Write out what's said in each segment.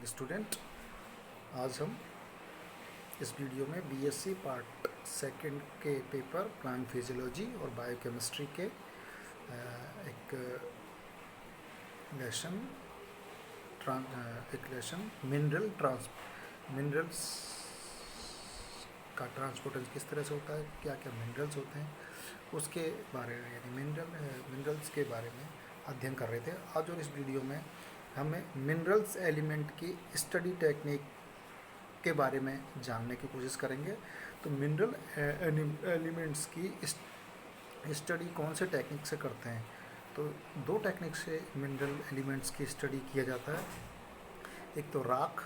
Morning student. आज हम इस वीडियो में बीएससी पार्ट सेकंड के पेपर प्लांट फिजियोलॉजी और बायोकेमिस्ट्री के एक लेसन मिनरल्स का ट्रांसपोर्टेशन किस तरह से होता है, क्या क्या मिनरल्स होते हैं उसके बारे में, यानी मिनरल्स के बारे में अध्ययन कर रहे थे। आज और इस वीडियो में हमें मिनरल्स एलिमेंट की स्टडी टेक्निक के बारे में जानने की कोशिश करेंगे। तो मिनरल एलिमेंट्स की स्टडी कौन से टेक्निक से करते हैं? तो दो टेक्निक से मिनरल एलिमेंट्स की स्टडी किया जाता है। एक तो राख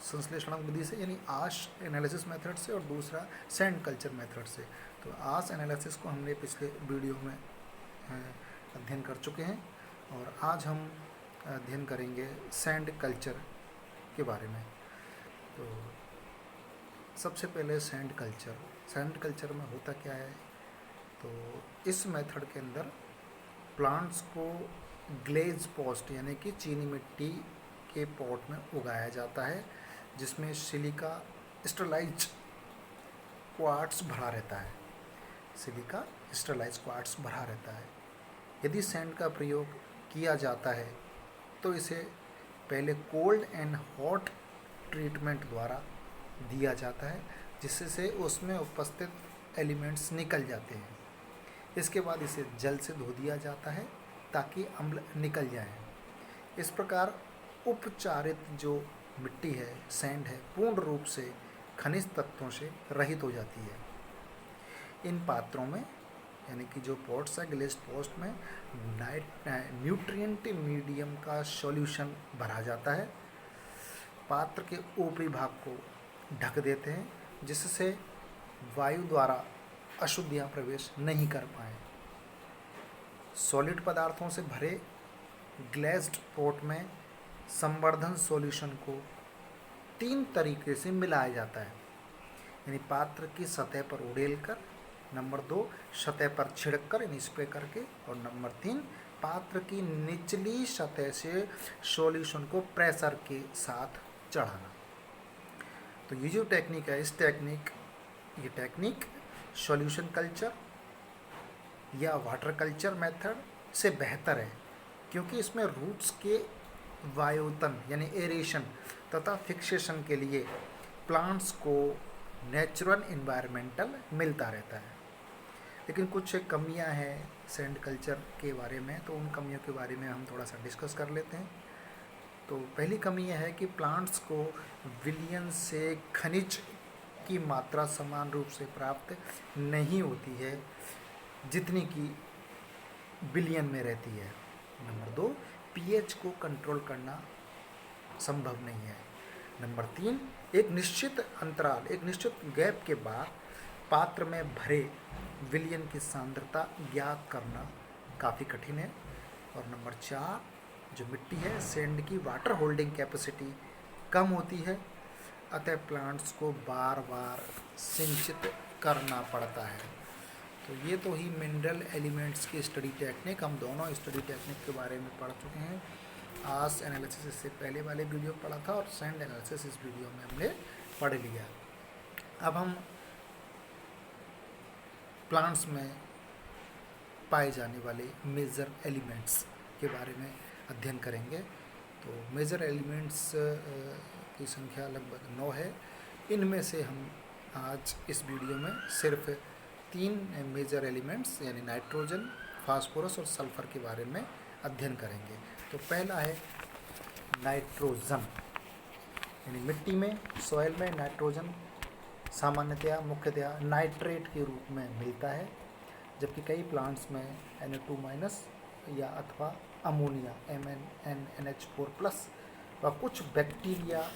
संश्लेषण विधि से, यानी आश एनालिसिस मेथड से, और दूसरा सैंड कल्चर मेथड से। तो आश एनालिसिस को हमने पिछले वीडियो में अध्ययन कर चुके हैं और आज हम अध्ययन करेंगे सैंड कल्चर के बारे में। तो सबसे पहले सैंड कल्चर में होता क्या है? तो इस मेथड के अंदर प्लांट्स को ग्लेज पोस्ट यानी कि चीनी मिट्टी के पॉट में उगाया जाता है, जिसमें सिलिका स्टरलाइज क्वार्ट्स भरा रहता है। यदि सैंड का प्रयोग किया जाता है तो इसे पहले कोल्ड एंड हॉट ट्रीटमेंट द्वारा दिया जाता है, जिससे उसमें उपस्थित एलिमेंट्स निकल जाते हैं। इसके बाद इसे जल से धो दिया जाता है ताकि अम्ल निकल जाए। इस प्रकार उपचारित जो मिट्टी है, सैंड है, पूर्ण रूप से खनिज तत्वों से रहित हो जाती है। इन पात्रों में, यानी कि जो पॉट्स है, ग्लेज्ड पोस्ट में न्यूट्रिएंट मीडियम का सॉल्यूशन भरा जाता है। पात्र के ऊपरी भाग को ढक देते हैं, जिससे वायु द्वारा अशुद्धियाँ प्रवेश नहीं कर पाएँ। सॉलिड पदार्थों से भरे ग्लेज्ड पॉट में संवर्धन सॉल्यूशन को 3 तरीके से मिलाया जाता है, यानी पात्र की सतह पर उड़ेलकर, नंबर 2 सतह पर छिड़ककर यानी स्प्रे करके, और नंबर 3 पात्र की निचली सतह से सॉल्यूशन को प्रेशर के साथ चढ़ाना। तो ये जो टेक्निक है, ये टेक्निक सॉल्यूशन कल्चर या वाटर कल्चर मेथड से बेहतर है, क्योंकि इसमें रूट्स के वायुतन यानी एरेशन तथा फिक्सेशन के लिए प्लांट्स को नेचुरल इन्वायरमेंटल मिलता रहता है। लेकिन कुछ कमियां हैं सैंड कल्चर के बारे में, तो उन कमियों के बारे में हम थोड़ा सा डिस्कस कर लेते हैं। तो पहली कमी यह है कि प्लांट्स को विलयन से खनिज की मात्रा समान रूप से प्राप्त नहीं होती है जितनी कि बिलियन में रहती है। नंबर 2 पीएच को कंट्रोल करना संभव नहीं है। नंबर 3 एक निश्चित गैप के बाद पात्र में भरे विलयन की सांद्रता ज्ञात करना काफ़ी कठिन है। और नंबर 4 जो मिट्टी है, सैंड की वाटर होल्डिंग कैपेसिटी कम होती है, अतः प्लांट्स को बार बार सिंचित करना पड़ता है। तो ये तो ही मिनरल एलिमेंट्स की स्टडी टेक्निक, हम दोनों स्टडी टेक्निक के बारे में पढ़ चुके हैं। आस एनालिसिस इससे पहले वाले वीडियो पढ़ा था और सैंड एनालिसिस इस वीडियो में हमने पढ़ लिया। अब हम प्लांट्स में पाए जाने वाले मेजर एलिमेंट्स के बारे में अध्ययन करेंगे। तो मेजर एलिमेंट्स की संख्या लगभग 9 है। इनमें से हम आज इस वीडियो में सिर्फ 3 मेजर एलिमेंट्स यानी नाइट्रोजन, फास्फोरस और सल्फर के बारे में अध्ययन करेंगे। तो पहला है नाइट्रोजन, यानी मिट्टी में, सॉइल में नाइट्रोजन सामान्यतया मुख्यतया नाइट्रेट के रूप में मिलता है, जबकि कई प्लांट्स में Na2- या अथवा अमोनिया MnNH4+ व कुछ बैक्टीरिया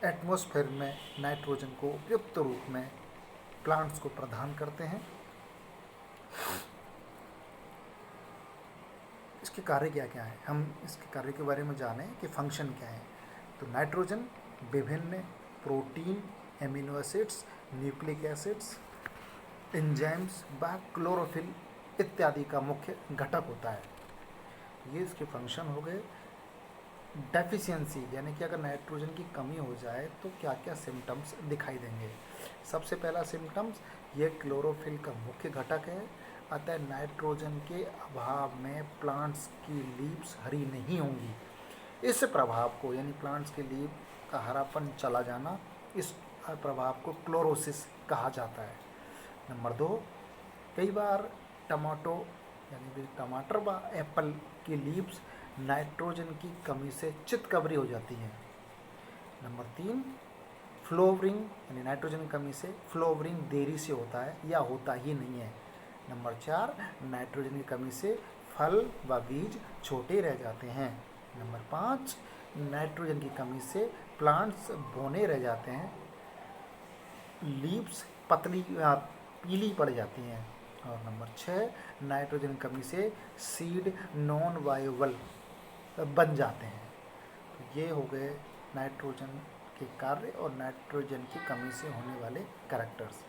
एटमॉस्फेयर में नाइट्रोजन को उपयुक्त रूप में प्लांट्स को प्रदान करते हैं। इसके कार्य क्या क्या है, हम इसके कार्य के बारे में जानें कि फंक्शन क्या है। तो नाइट्रोजन विभिन्न protein, amino acids, nucleic acids, enzymes व क्लोरोफिल इत्यादि का मुख्य घटक होता है। ये इसके फंक्शन हो गए। डेफिशिएंसी यानी कि अगर नाइट्रोजन की कमी हो जाए तो क्या क्या सिम्टम्स दिखाई देंगे। सबसे पहला सिम्टम्स, ये क्लोरोफिल का मुख्य घटक है, अतः नाइट्रोजन के अभाव में प्लांट्स की लीव्स हरी नहीं होंगी। इस प्रभाव को यानी प्लांट्स के लीव का हरापन चला जाना, इस प्रभाव को क्लोरोसिस कहा जाता है। नंबर 2, कई बार टमाटो यानी कि टमाटर व एप्पल की लीव्स नाइट्रोजन की कमी से चितकबरी हो जाती हैं। नंबर 3, फ्लोवरिंग यानी नाइट्रोजन की कमी से फ्लोवरिंग देरी से होता है या होता ही नहीं है। नंबर 4, नाइट्रोजन की कमी से फल व बीज छोटे रह जाते हैं। नंबर 5, नाइट्रोजन की कमी से प्लांट्स बौने रह जाते हैं, लीव्स पतली पीली पड़ जाती हैं। और नंबर 6, नाइट्रोजन की कमी से सीड नॉन वायबल बन जाते हैं। तो ये हो गए नाइट्रोजन के कार्य और नाइट्रोजन की कमी से होने वाले characters.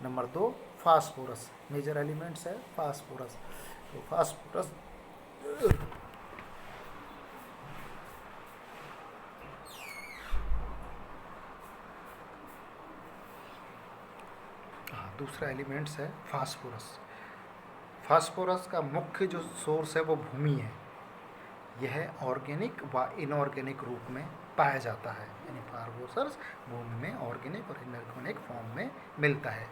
Number 2, phosphorus major elements है फास्फोरस। तो फास्फोरस दूसरा एलिमेंट्स है फास्फोरस। फास्फोरस का मुख्य जो सोर्स है वो भूमि है। यह ऑर्गेनिक व इनऑर्गेनिक रूप में पाया जाता है, यानी फास्फोरस भूमि में ऑर्गेनिक और इनऑर्गेनिक फॉर्म में मिलता है।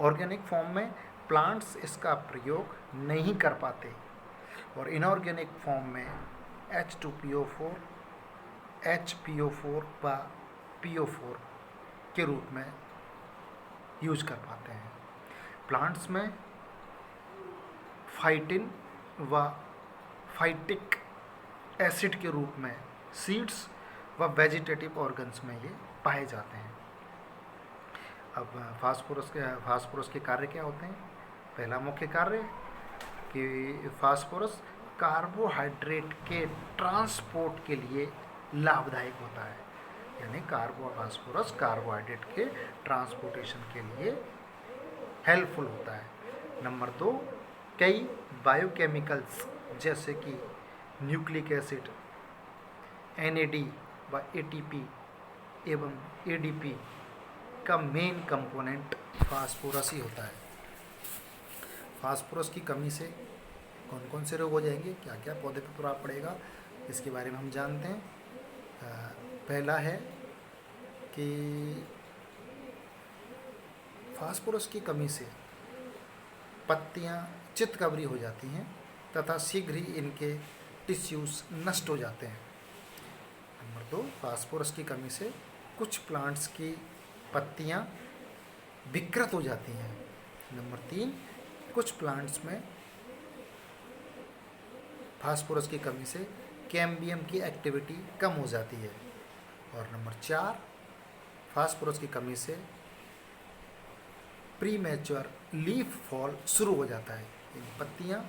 ऑर्गेनिक फॉर्म में प्लांट्स इसका प्रयोग नहीं कर पाते और इनऑर्गेनिक फॉर्म में H2PO4, HPO4 व PO4 के रूप में यूज कर पाते हैं। प्लांट्स में फाइटिन व फाइटिक एसिड के रूप में सीड्स व वेजिटेटिव ऑर्गन्स में ये पाए जाते हैं। अब फास्फोरस के कार्य क्या होते हैं। पहला मुख्य कार्य कि फास्फोरस कार्बोहाइड्रेट के ट्रांसपोर्ट के लिए लाभदायक होता है, यानी फास्फोरस कार्बोहाइड्रेट के ट्रांसपोर्टेशन के लिए हेल्पफुल होता है। नंबर 2, कई बायोकेमिकल्स जैसे कि न्यूक्लिक एसिड, NAD व ATP एवं ADP का मेन कंपोनेंट फास्फोरस ही होता है। फास्फोरस की कमी से कौन कौन से रोग हो जाएंगे, क्या क्या पौधे पर प्रभाव पड़ेगा, इसके बारे में हम जानते हैं। पहला है कि फास्फोरस की कमी से पत्तियां चितकबरी हो जाती हैं तथा शीघ्र ही इनके टिश्यूज नष्ट हो जाते हैं। नंबर 2, फास्फोरस की कमी से कुछ प्लांट्स की पत्तियां विकृत हो जाती हैं। नंबर 3, कुछ प्लांट्स में फास्फोरस की कमी से कैम्बियम की एक्टिविटी कम हो जाती है। और नंबर 4, फास्फोरस की कमी से प्री मैच्योर लीफ फॉल शुरू हो जाता है, यानी पत्तियां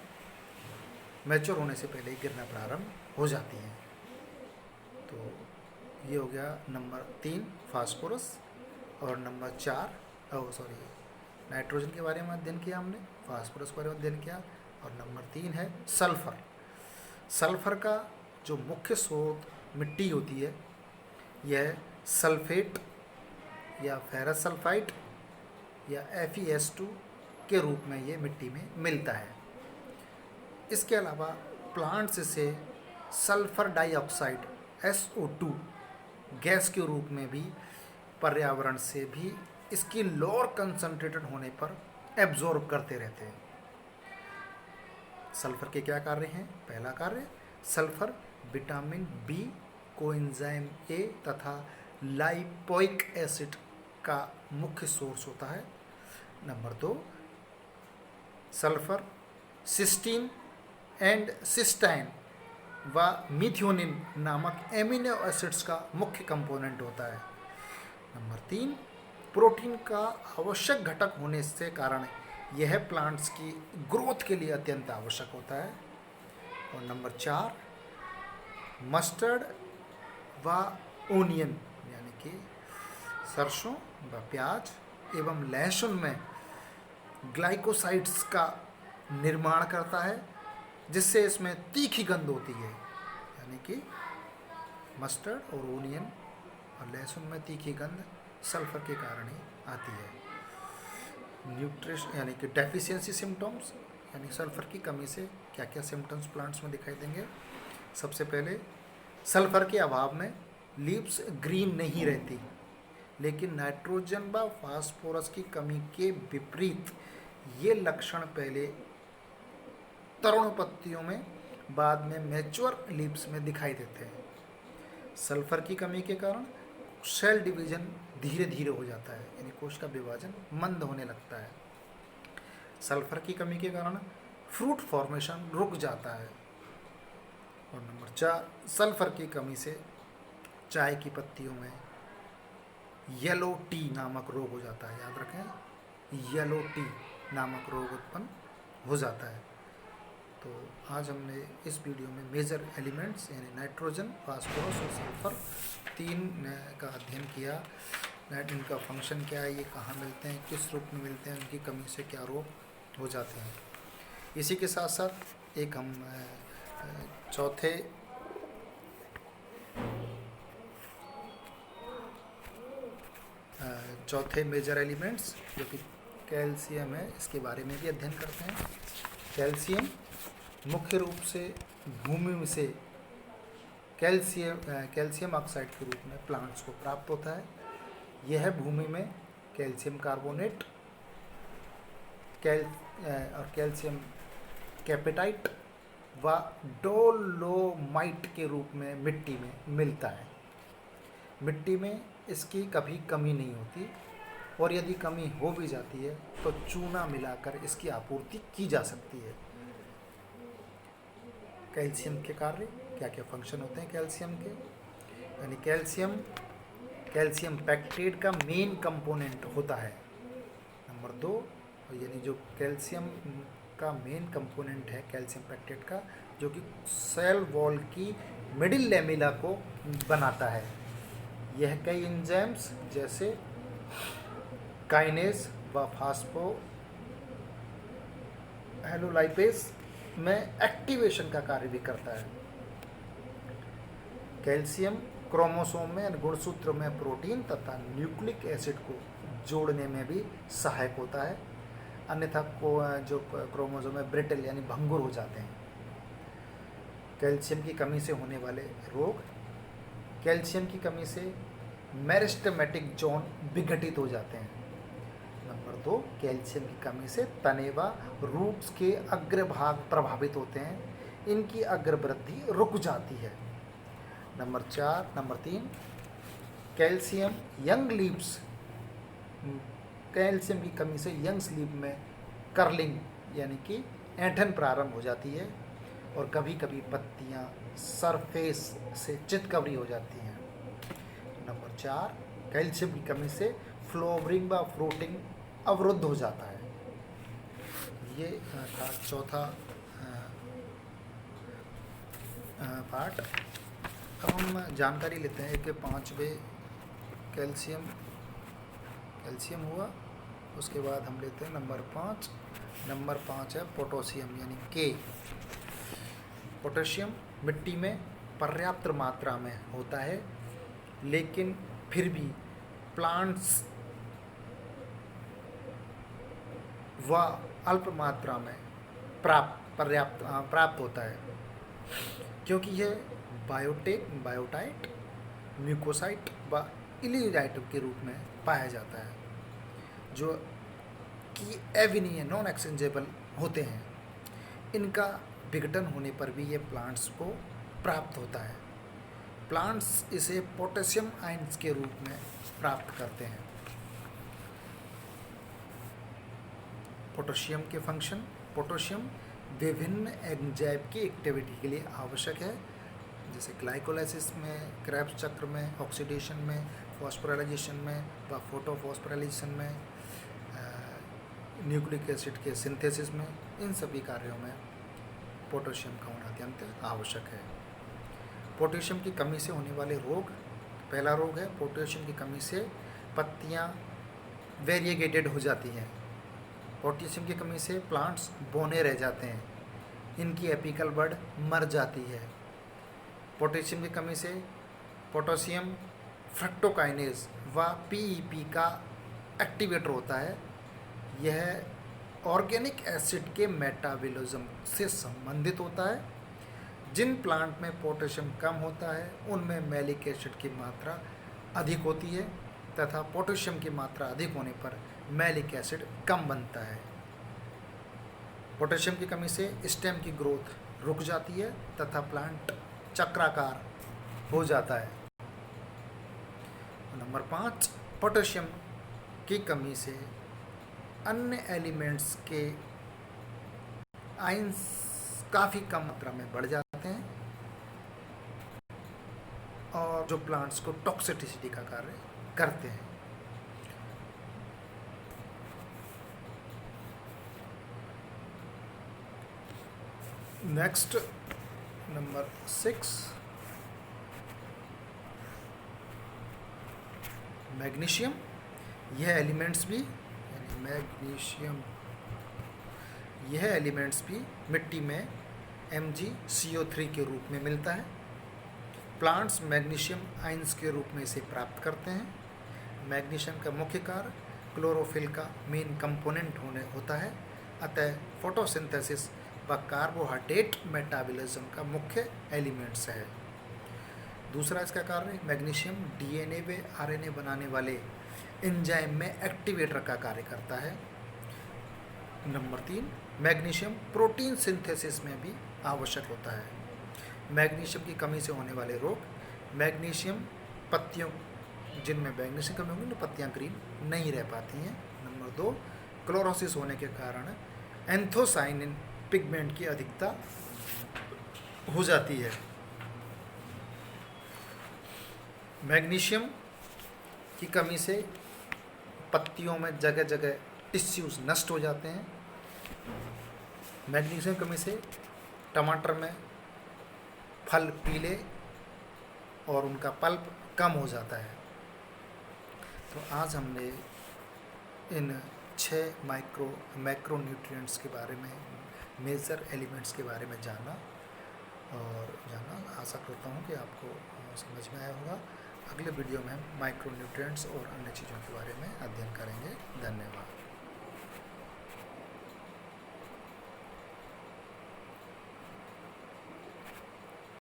मैच्योर होने से पहले गिरना प्रारंभ हो जाती हैं। तो ये हो गया नंबर 3 फास्फोरस। और नंबर 4 नाइट्रोजन के बारे में अध्ययन किया हमने, फास्फोरस के बारे में अध्ययन किया। और नंबर 3 है सल्फर। सल्फर का जो मुख्य स्रोत मिट्टी होती है, यह सल्फेट या फेरस सल्फाइड या FeS2 के रूप में ये मिट्टी में मिलता है। इसके अलावा प्लांट्स से सल्फर डाइऑक्साइड SO2 गैस के रूप में भी पर्यावरण से भी इसकी लोअर कंसंट्रेटेड होने पर एब्जॉर्ब करते रहते हैं। सल्फर के क्या कार्य हैं। पहला कार्य, sulphur vitamin B, coenzyme A तथा लाइपोइक एसिड का मुख्य सोर्स होता है। Number 2, sulphur cysteine and cystine व मिथ्योनिन नामक एमिनो एसिड्स का मुख्य कंपोनेंट होता है। नंबर 3, प्रोटीन का आवश्यक घटक होने से कारण यह प्लांट्स की ग्रोथ के लिए अत्यंत आवश्यक होता है। और नंबर 4, मस्टर्ड व ओनियन यानी कि सरसों व प्याज एवं लहसुन में ग्लाइकोसाइड्स का निर्माण करता है, जिससे इसमें तीखी गंध होती है, यानी कि मस्टर्ड और ओनियन और लहसुन में तीखी गंध सल्फर के कारण ही आती है। न्यूट्रिशन यानी कि डेफिशिएंसी सिम्टम्स, यानी सल्फर की कमी से क्या क्या सिम्टम्स प्लांट्स में दिखाई देंगे। सबसे पहले सल्फर के अभाव में लीव्स ग्रीन नहीं रहती, लेकिन नाइट्रोजन व फास्फोरस की कमी के विपरीत ये लक्षण पहले तरुण पत्तियों में, बाद में मैच्योर लीव्स में दिखाई देते हैं। सल्फर की कमी के कारण सेल डिवीजन धीरे धीरे हो जाता है, यानी कोश का विभाजन मंद होने लगता है। सल्फर की कमी के कारण फ्रूट फॉर्मेशन रुक जाता है। और नंबर 4, सल्फर की कमी से चाय की पत्तियों में येलो टी नामक रोग हो जाता है। याद रखें, येलो टी नामक रोग उत्पन्न हो जाता है। तो आज हमने इस वीडियो में मेजर एलिमेंट्स यानी नाइट्रोजन, फास्फोरस और सल्फर 3 का अध्ययन किया। इनका फंक्शन क्या है, ये कहाँ मिलते हैं, किस रूप में मिलते हैं, उनकी कमी से क्या रोग हो जाते हैं। इसी के साथ साथ एक हम चौथे मेजर एलिमेंट्स जो कि कैल्शियम है, इसके बारे में भी अध्ययन करते हैं। कैल्शियम मुख्य रूप से भूमि से कैल्शियम ऑक्साइड के रूप में प्लांट्स को प्राप्त होता है। यह भूमि में कैल्शियम कार्बोनेट और कैल्शियम कैपेटाइट व डोलोमाइट के रूप में मिट्टी में मिलता है। मिट्टी में इसकी कभी कमी नहीं होती, और यदि कमी हो भी जाती है तो चूना मिलाकर इसकी आपूर्ति की जा सकती है। कैल्शियम के कार्य क्या क्या फंक्शन होते हैं कैल्शियम के, यानी कैल्शियम पैक्टेट का मेन कंपोनेंट होता है। नंबर 2, यानी जो कैल्शियम का मेन कंपोनेंट है कैल्शियम पैक्टेट का, जो कि सेल वॉल की मिडिल लेमिला को बनाता है। यह कई एंजाइम्स जैसे काइनेज व फास्फोहेलोलाइपेज में एक्टिवेशन का कार्य भी करता है। कैल्शियम क्रोमोसोम में गुणसूत्र में प्रोटीन तथा न्यूक्लिक एसिड को जोड़ने में भी सहायक होता है, अन्यथा जो क्रोमोसोम में ब्रिटल यानी भंगुर हो जाते हैं। कैल्शियम की कमी से होने वाले रोग, कैल्शियम की कमी से मेरिस्टेमेटिक जोन विघटित हो जाते हैं। नंबर 2, कैल्शियम की कमी से तने व रूट्स के अग्रभाग प्रभावित होते हैं, इनकी अग्रवृद्धि रुक जाती है। Number 3, calcium young leaves, calcium की कमी से यंग लीव में कर्लिंग यानी कि ऐंठन प्रारंभ हो जाती है, और कभी कभी पत्तियां सरफेस से चितकबरी हो जाती हैं। नंबर 4, कैल्शियम की कमी से फ्लावरिंग व फ्रूटिंग अवरुद्ध हो जाता है। ये था चौथा पार्ट। अब हम जानकारी लेते हैं कि 5वें कैल्शियम हुआ, उसके बाद हम लेते हैं नंबर 5। नंबर 5 है पोटेशियम यानी के। पोटेशियम मिट्टी में पर्याप्त मात्रा में होता है, लेकिन फिर भी प्लांट्स व अल्प मात्रा में प्राप्त होता है, क्योंकि यह बायोटाइट, म्यूकोसाइट व इलियोडाइट के रूप में पाया जाता है, जो कि एविनीय नॉन एक्सचेंजेबल होते हैं। इनका विघटन होने पर भी ये प्लांट्स को प्राप्त होता है। प्लांट्स इसे पोटेशियम आयंस के रूप में प्राप्त करते हैं। पोटेशियम के फंक्शन, पोटेशियम विभिन्न एंजाइम की एक्टिविटी के लिए आवश्यक है, जैसे ग्लाइकोलाइसिस में, क्रेब्स चक्र में, ऑक्सीडेशन में, फॉस्फोराइलेशन में व फोटोफॉस्फोराइलेशन में, न्यूक्लिक एसिड के सिंथेसिस में, इन सभी कार्यों में पोटेशियम का होना अत्यंत आवश्यक है। पोटेशियम की कमी से होने वाले रोग, पहला रोग है पोटेशियम की कमी से पत्तियां वेरिएगेटेड हो जाती हैं। पोटेशियम की कमी से प्लांट्स बौने रह जाते हैं, इनकी एपिकल बड मर जाती है। पोटेशियम की कमी से पोटेशियम फ्रक्टोकाइनेज व पीईपी का एक्टिवेटर होता है। यह ऑर्गेनिक एसिड के मेटाबॉलिज्म से संबंधित होता है। जिन प्लांट में पोटेशियम कम होता है उनमें मैलिक एसिड की मात्रा अधिक होती है तथा पोटेशियम की मात्रा अधिक होने पर मैलिक एसिड कम बनता है। पोटेशियम की कमी से स्टेम की ग्रोथ रुक जाती है तथा प्लांट चक्राकार हो जाता है। नंबर 5, पोटेशियम की कमी से अन्य एलिमेंट्स के आयंस काफ़ी कम मात्रा में बढ़ जाते हैं और जो प्लांट्स को टॉक्सिसिटी का कार्य करते हैं। Next number 6, magnesium. यह एलिमेंट्स भी मिट्टी में MgCO3 के रूप में मिलता है। प्लांट्स मैग्नीशियम आयंस के रूप में इसे प्राप्त करते हैं। मैग्नीशियम का मुख्य कार्य क्लोरोफिल का मेन कंपोनेंट होता है, अतः फोटोसिंथेसिस व कार्बोहाइड्रेट मेटाबॉलिज्म का मुख्य एलिमेंट्स है। दूसरा इसका कार्य मैग्नीशियम DNA व RNA बनाने वाले एंजाइम में एक्टिवेटर का कार्य करता है। नंबर 3, मैग्नीशियम प्रोटीन सिंथेसिस में भी आवश्यक होता है। मैग्नीशियम की कमी से होने वाले रोग, मैग्नीशियम पत्तियों जिनमें मैग्नीशियम कमी होगी तो पत्तियाँ ग्रीन नहीं रह पाती हैं। नंबर 2, क्लोरोसिस होने के कारण एंथोसाइनिन पिगमेंट की अधिकता हो जाती है। मैग्नीशियम की कमी से पत्तियों में जगह जगह टिश्यूज नष्ट हो जाते हैं। मैग्नीशियम कमी से टमाटर में फल पीले और उनका पल्प कम हो जाता है। तो आज हमने इन 6 मैक्रो न्यूट्रिएंट्स के बारे में, मेजर एलिमेंट्स के बारे में जाना। आशा करता हूँ कि आपको समझ में आया होगा। अगले वीडियो में हम माइक्रो न्यूट्रिएंट्स और अन्य चीज़ों के बारे में अध्ययन करेंगे। धन्यवाद।